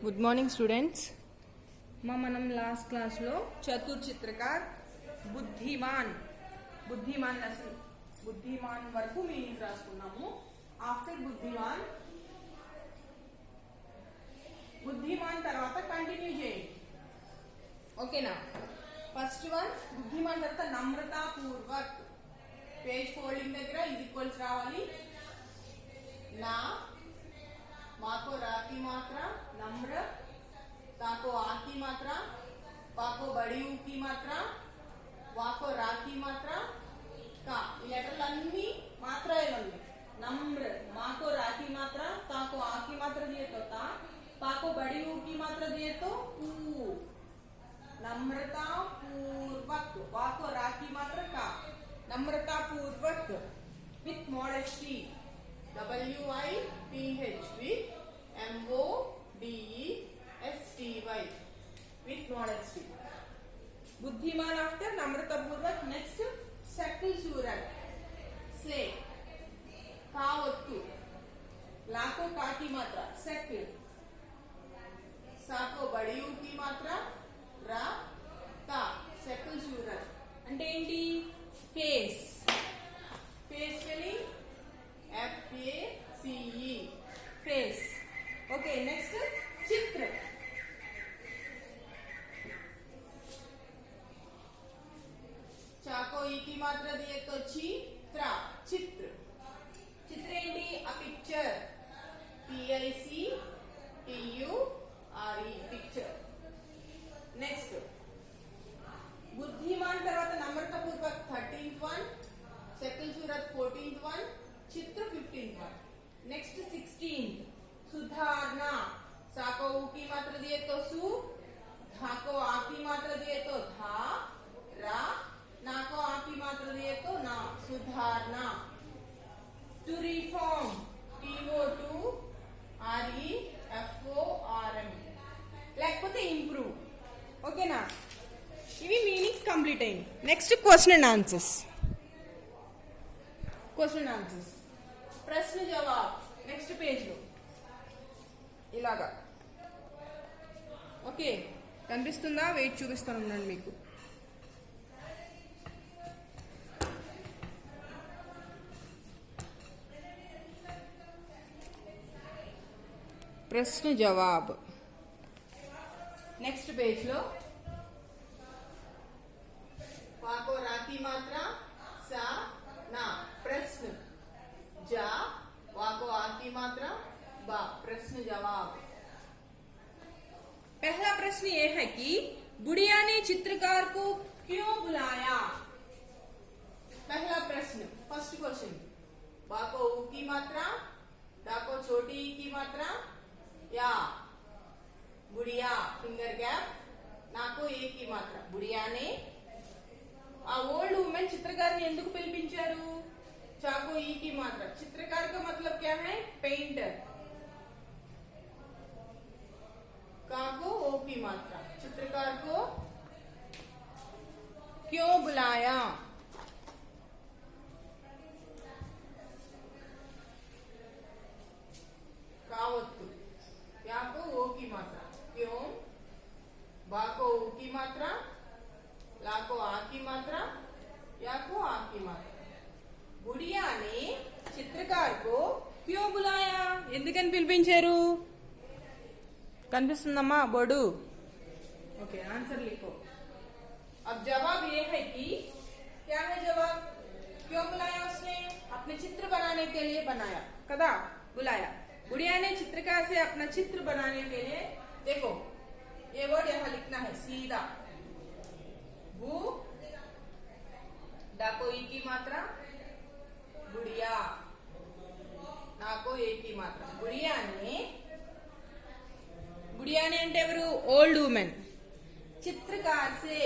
Good morning students. మనం last class లో చతుర్చిత్రకార్ బుద్ధిమాన్ వరకు మీనింగ్ రాసుకున్నాము. ఆఫ్టర్ బుద్ధిమాన్ తర్వాత కంటిన్యూ చేయండి. ఓకేనా? ఫస్ట్ వన్ బుద్ధిమాన్ తర్వాత నమ్రతాపూర్వక్. పేజ్ ఫోల్డింగ్ దగ్గర ఈజ్ ఈక్వల్స్ రావాలి. నా माको रा की मात्रा नम्र, ताको आ की मात्रा, पाको बड़ी ऊ की मात्रा, वाको रा की मात्रा का. ఈ లెటర్లు అన్ని మాత్రలు ఉన్నాయి. नम्र माको रा की मात्रा, ताको आ की मात्रा दिए तो ता, पाको बड़ी ऊ की मात्रा दिए तो ऊ. नम्रता पूर्वक वाको रा की मात्रा का. नम्रता पूर्वक with modesty WITH with MODESTY with modesty. बुद्धिमान आफ्टर नम्रतापूर्वक. नेक्स्ट सकल सूरत से कावत्तु लाको का की मात्रा सकल, साको बड़ी ऊ की मात्रा रा का. सकल सूरत అంటే ఏంటి? Face. Face spelling FACE face. Okay, next चित्र. चाको ई की मात्रा दिए तो चित्र. चित्र चित्र ఏంటి? a picture. PICTURE picture. Next बुद्धिमान తర్వాత నమ్రతాపూర్వक 13th वन, सकल सूरत 14th वन, चित्र 15th वन. नेक्स्ट 16th सुधारना. साको ऊ की मात्रा दिए तो सु, धाको आ की मात्रा दिए तो धा, रा, नाको आ की मात्रा दिए तो ना. सुधारना. टू रिफॉर्म TOTREFORM లేకపోతే ఇంప్రూవ్. ఓకేనా? ఇవి మీనింగ్స్ కంప్లీట్ అయింది. Next question and answers. ప్రశ్న జవాబ్ నెక్స్ట్ పేజ్ లో ఇలాగా. ఓకే, కనిపిస్తుందా? వెయిట్ చూపిస్తాను ఉండండి మీకు. ప్రశ్న జవాబ్ నెక్స్ట్ పేజ్ లో వాకో రాకి మాత్ర సా ना. प्रश्न जा वाको आ की मात्रा बा. प्रश्न जवाब. पहला प्रश्न ये है कि बुढ़िया ने चित्रकार को क्यों बुलाया? पहला प्रश्न, फर्स्ट क्वेश्चन. बाको ऊ की मात्रा, डाको छोटी ई की मात्रा, या बुढ़िया फिंगर गैप, नाको ए की मात्रा. बुढ़िया ने ఆ ఓల్డ్ वुमेन चित्रकार ने ఎందుకు పిలిపించారు? चाको ई की मात्रा. चित्रकार का मतलब क्या है? पेंटर. काको ओ की मात्रा. चित्रकार को क्यों बुलाया? कावत्तु. याको ओ की मात्रा. क्यों? बाको ऊ की मात्रा, लाको आ की मात्रा, याको आ की मात्रा. बुढ़िया ने चित्रकार को क्यों बुलाया? ఎందుకని పిలిపించారు? కనిపిస్తుందమ్మా బోర్డు? ओके, आंसर लिखो. अब जवाब ये है कि क्या है जवाब? क्यों बुलाया उसने? अपने चित्र बनाने के लिए बनाया कदा बुलाया. बुढ़िया ने चित्रकार से अपना चित्र बनाने के लिए. देखो ये वर्ड यहाँ लिखना है सीधा. बु डाको ई की मात्रा, बुढ़िया नाको ए की मात्रा. बुढ़िया ने అంటే ఎవరు? Old women. चित्रकार से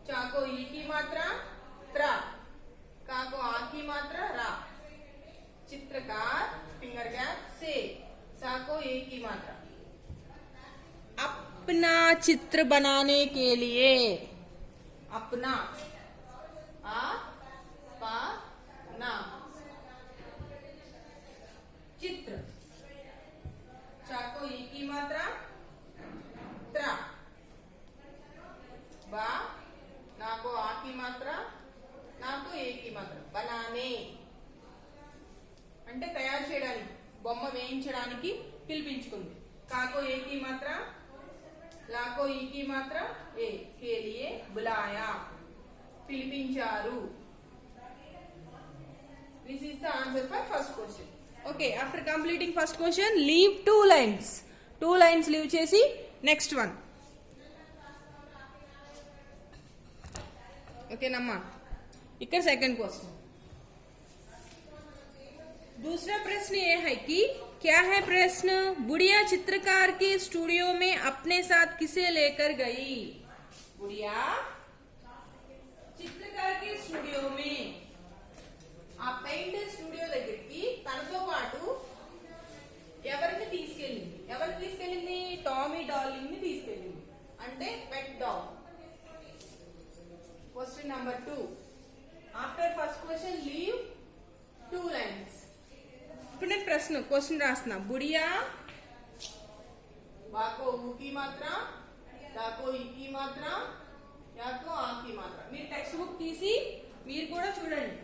चाको ई की मात्रा त्रा, काको आ की मात्रा रा. चित्रकार फिंगर गैप से, साको ए की मात्रा. अपना चित्र बनाने के लिए. अपना आ पा ना. चित्र चाको ई की मात्रा का को ए की मात्रा, ला को ई की मात्रा ए के लिए बुलाया, पिलिपिंचारू. This is the answer for first question. Okay, after completing first question, leave 2 lines. 2 lines leave chesi next one. Okay namma. इक्कर सेकंड क्वेश्चन. दूसरा प्रश्न ये है कि क्या है प्रश्न, बुढ़िया चित्रकार के स्टूडियो में अपने साथ किसे लेकर गई. बुढ़िया चित्रकार के स्टूडियो में ఆ పెయింటర్ స్టూడియో దగ్గరికి తనతో పాటు ఎవరిని తీసుకెళ్ళింది, టామీ డార్లింగ్ ని తీసుకెళ్ళింది, అంటే pet dog. Question number 2. After first question leave 2 lines. ఇప్పుడు నేను ప్రశ్న క్వశ్చన్ రాస్తున్నా. బుడియా బాకో ఊకి మాత్ర, దాకో ఈకి మాత్ర, యాకో ఆకి మాత్ర. మీరు టెక్స్ట్ బుక్ తీసి మీరు కూడా చూడండి.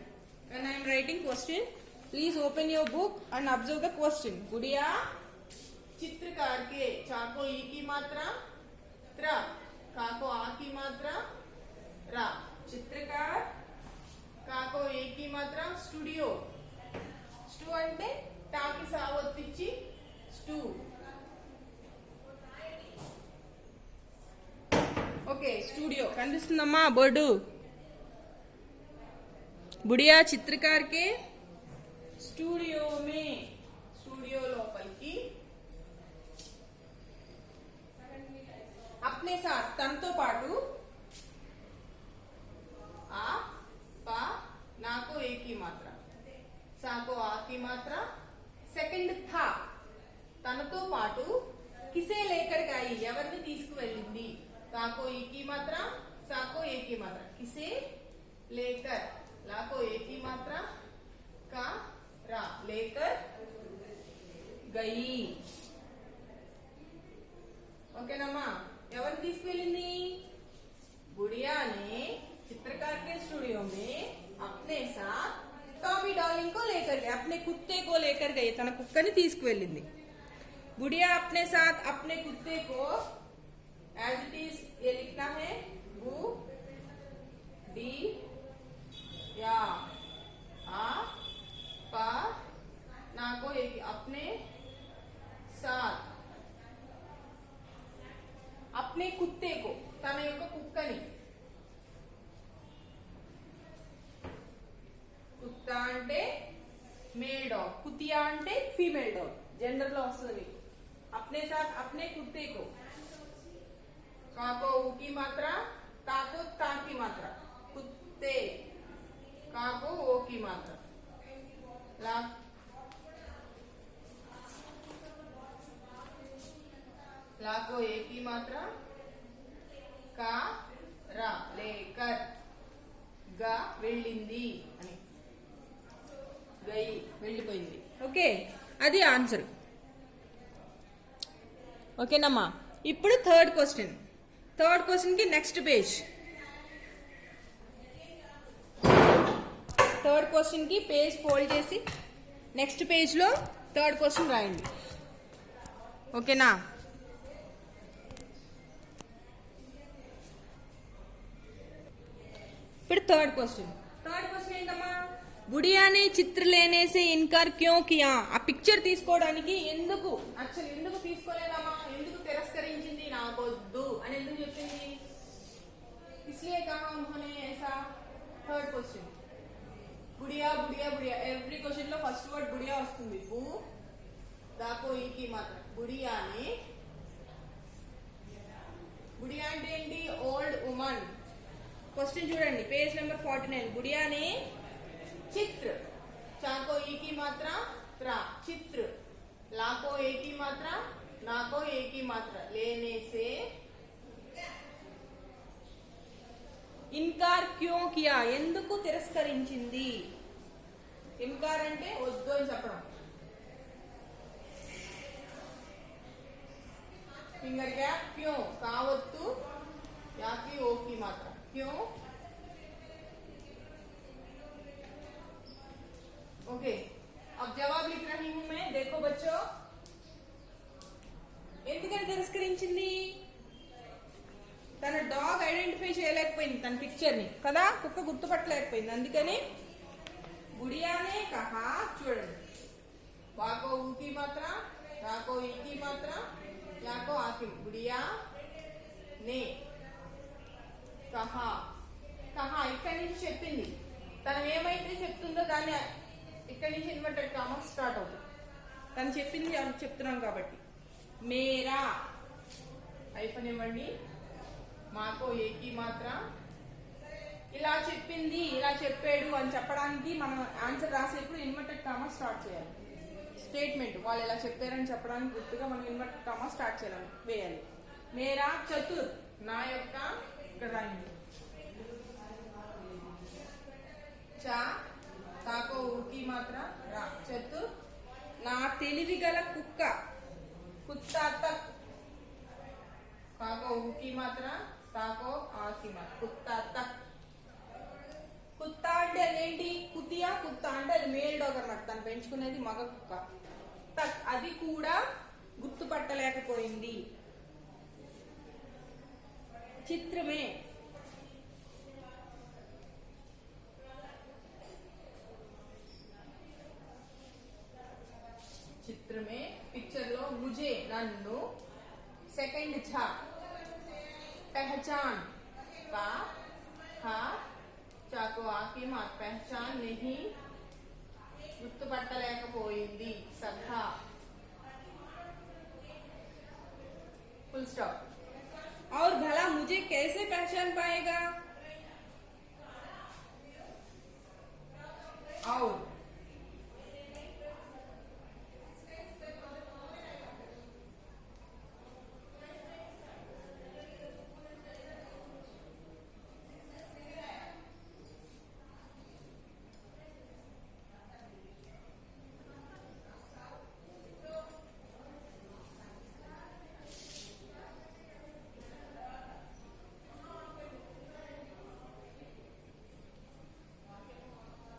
When I am writing question, please open your book and observe the question. गुड़िया चित्रकार के चा को ई की मात्रा, त्र का को आ की मात्रा, रा. चित्रकार का को ए की मात्रा, स्टूडियो स्टू అంటే టాకి సావొత్తిచ్చి స్టూ. ఓకే స్టూడియో కనిపిస్తుందమ్మా బోర్డు. बुढ़िया चित्रकार के स्टूडियो में, स्टूडियो लोपल की अपने साथ तनतो पाटू आ पा ना को ए की मात्रा, सा को आ की मात्रा. सेकंड था तनतो पाटू किसे लेकर गई, ఎవరిని తీసుకువెళ్ళింది. తా को ई की मात्रा, सा को ए की मात्रा. किसे लेकर, ला को ए की मात्रा, का रा लेकर गई. ఓకేనమ్మా. ఎవరు తీసుకెళ్ళింది, बुढ़िया ने चित्रकार के स्टूडियो में अपने साथ टॉमी डार्लिंग को लेकर गए, अपने कुत्ते को लेकर गए. తన కుక్కని తీసుకువెళ్ళింది. बुढ़िया अपने साथ अपने कुत्ते को एज इट इज ये लिखना है, बू डी या आ पा ना को एक अपने साथ, अपने कुत्ते को తన యొక్క కుక్కని, కుత్త అంటే మేల్ డాగ్, కుతియా అంటే ఫీమేల్ డాగ్, జెండర్ లో వస్తుంది. अपने साथ अपने कुत्ते को, का को ऊ की मात्रा, ता को ता की मात्रा, कुत्ते का को ओ की मात्रा, ला ला को ए की मात्रा, का रा लेकर गा వెళ్ళింది అని, గై వెళ్ళిపోయింది. ఓకే అది ఆన్సర్. ఓకేనమ్మా. ఇప్పుడు థర్డ్ క్వశ్చన్ కి నెక్స్ట్ పేజ్. థర్డ్ క్వశ్చన్ కి పేజ్ ఫోల్డ్ చేసి నెక్స్ట్ పేజ్ లో థర్డ్ క్వశ్చన్ రాయండి. ఓకేనా. फिर थर्ड क्वेश्चन ఏంటమ్మా, बुढ़िया ने चित्र लेने से इनकार क्यों किया. ఆ పిక్చర్ తీసుకోవడానికి ఎందుకు తీసుకోలేదమ్మా, ఎందుకు తిరస్కరించింది, నాకొద్దు అని ఎందుకు చెప్పింది. इसलिए कहा उन्होंने ऐसा. थर्ड क्वेश्चन बुढ़िया बुढ़िया बुढ़िया, एवरी क्वेश्चन లో ఫస్ట్ వర్డ్ बुढ़िया వస్తుంది. బు దాకో ఈ కి మాత్రం. बुढ़िया ने, बुढ़िया అంటే ఏంటి, ఓల్డ్ ఉమన్. क्वेश्चन చూడండి పేజ్ నెంబర్ 49. बुढ़िया ने चित्र, चा को ई की मात्रा, त्रा चित्र, ला को ए की मात्रा, ना को ए की मात्रा लेने से इनकार क्यों किया, ఎందుకు తిరస్కరించింది. ఇన్కార్ అంటే వద్దు అని చెప్పడం. फिंगर गैप क्यों, కావొత్తు, యాకి ఓ की मात्रा, क्यों. ओके अब जवाब लिख रही हूं मैं, देखो बच्चों. చిత్రీకరించింది? తన డాగ్ ఐడెంటిఫై చేయలేకపోయింది తన పిక్చర్ ని కదా, కుక్క గుర్తుపట్టలేకపోయింది. అందుకని గుడియానే కహా, చూడండి, వాకో ఊకి మాత్ర, రాకో ఈకి మాత్ర, యాకో ఆకి, గుడియా నే కహా. కహా ఇక్కడి నుంచి చెప్పింది. తను ఏమైతే చెప్తుందో దాన్ని ఇక్కడి నుంచి ఇన్వర్టెడ్ కామర్స్ స్టార్ట్ అవుతుంది. తను చెప్పింది చెప్తున్నాం కాబట్టి. మేరా హైఫన్ ఇవ్వండి, మాకో ఏకి మాత్ర, ఇలా చెప్పింది, ఇలా చెప్పాడు అని చెప్పడానికి మనం ఆన్సర్ రాసేప్పుడు ఇన్వర్టెడ్ కామర్స్ స్టార్ట్ చేయాలి. స్టేట్మెంట్ వాళ్ళు ఇలా చెప్పారని చెప్పడానికి గుర్తుగా మనం ఇన్వర్టెడ్ కామర్స్ స్టార్ట్ చేయాలి, వేయాలి. మేరా చతుర్, నా యొక్క, ఇక్కడ రాయండి, చా తాకో ఊకి మాత్ర, రా చతుర్, నా తెలివి గల కుక్క, కుత్తా తక్, కాకో ఊకి మాత్ర, తాకో ఆకి మాత్ర, కుత్తా తక్. కుత్తా అంటే అదేంటి? కుతియా కుత్తా అంటే అది మేల్ డాగ్ అన్నమాట, తను పెంచుకునేది మగ కుక్క. తక్ అది కూడా గుర్తుపట్టలేకపోయింది. చిత్రమే, చిత్రమే పిక్చర్ లో ముజే నన్ను, సెకండ్ ఝా पहचान, का हा చాకో ఆకి మాత్, పహచాన్ नहीं, గుర్తుపట్టలేకపోయింది, సభా, फुल स्टॉप. और भला मुझे कैसे पहचान पाएगा? और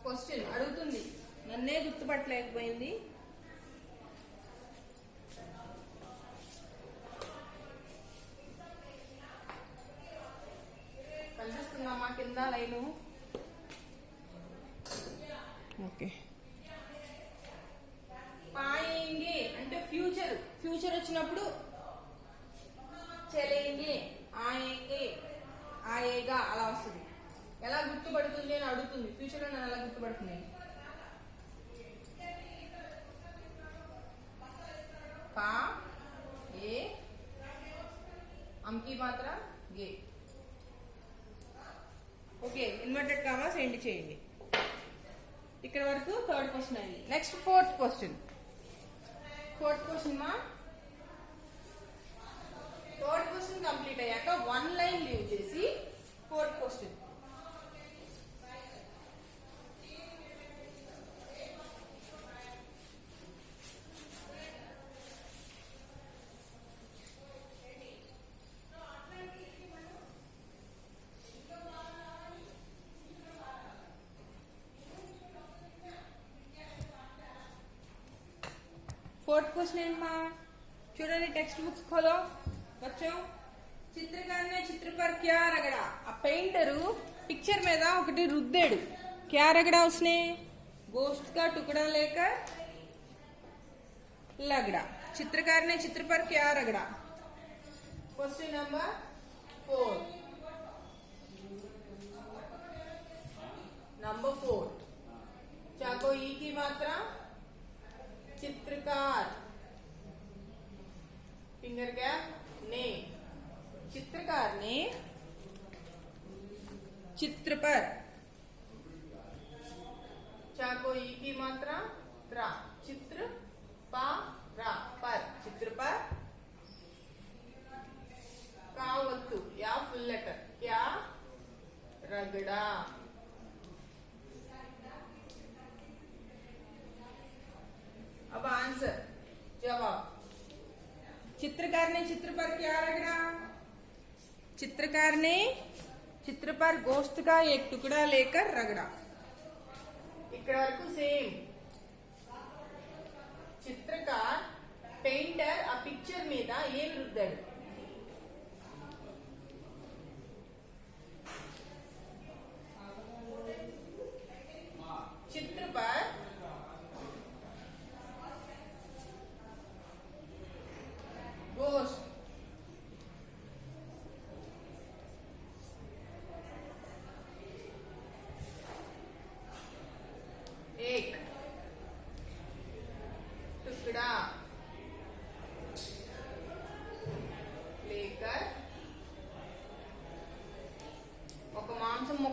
క్వశ్చన్ అడుగుతుంది, నన్నే గుర్తుపట్టలేకపోయింది. కనిపిస్తుందమ్మా కింద లైను? ఓకే. పాయేంగే అంటే ఫ్యూచర్, ఫ్యూచర్ వచ్చినప్పుడు చలేంగే, ఆయేంగే, ఆయేగా అలా వస్తుంది. ఎలా గుర్తుపడుతుంది అని అడుగుతుంది, ఫ్యూచర్ లో నన్ను ఎలా గుర్తుపడుతుంది? పా ఏ అంకి మాత్ర గే. ఓకే, ఇన్వర్టెడ్ కామాస్ ఎండ్ చేయండి. ఇక్కడ వరకు థర్డ్ క్వశ్చన్ అయింది. Next fourth question. Fourth question మా థర్డ్ క్వశ్చన్ కంప్లీట్ అయ్యాక వన్ లైన్ లీవ్ చేసి ఫోర్త్ క్వశ్చన్. फोर्थ क्वेश्चन చూడండి, టెక్స్ట్ బుక్స్ खोलो बच्चों. चित्रकार ने चित्र पर क्या रगड़ा? आ पेंटर पिक्चर में ఒకటి రుద్దాడు. क्या रगड़ा उसने? गोश्त का टुकड़ा लेकर लगड़ा. चित्रकार ने चित्र पर क्या रगड़ा? Question number 4. नंबर 4 चाको ई की मात्रा चित्रकार, फिंगर गैप ने, चित्रकार ने चित्र पर, चाको ई की मात्रा त्रा, चित्र पा रा पर, चित्र पर, कावत्तु या फुल लेटर, क्या रगड़ा. अब आंसर, जवाब. चित्रकार ने चित्र पर क्या रगड़ा? चित्रकार ने चित्र पर गोश्त का एक टुकड़ा लेकर रगड़ा. ఇక్కడ వరకు సేమ్. చిత్రకార్ పెయింటర్ ఆ పిక్చర్ మీద ఏం రుద్దాడు?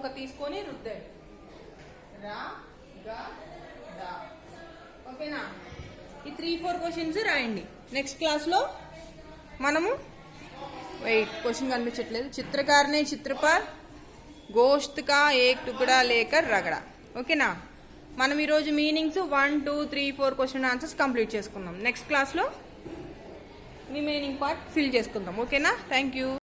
ముక్క తీసుకొని రుద్దండి. రా గా డా. ఓకేనా? ఈ 3-4 క్వశ్చన్స్ రాయండి. నెక్స్ట్ క్లాస్లో మనము క్వశ్చన్ కనిపించట్లేదు. चित्रकार ने चित्र पर गोश्त का एक टुकड़ा लेकर रगड़ा. ఓకేనా? మనం ఈరోజు మీనింగ్స్ 1, 2, 3, 4 క్వశ్చన్ ఆన్సర్స్ కంప్లీట్ చేసుకుందాం. నెక్స్ట్ క్లాస్లో రిమైనింగ్ పార్ట్ ఫిల్ చేసుకుందాం. ఓకేనా? Thank you.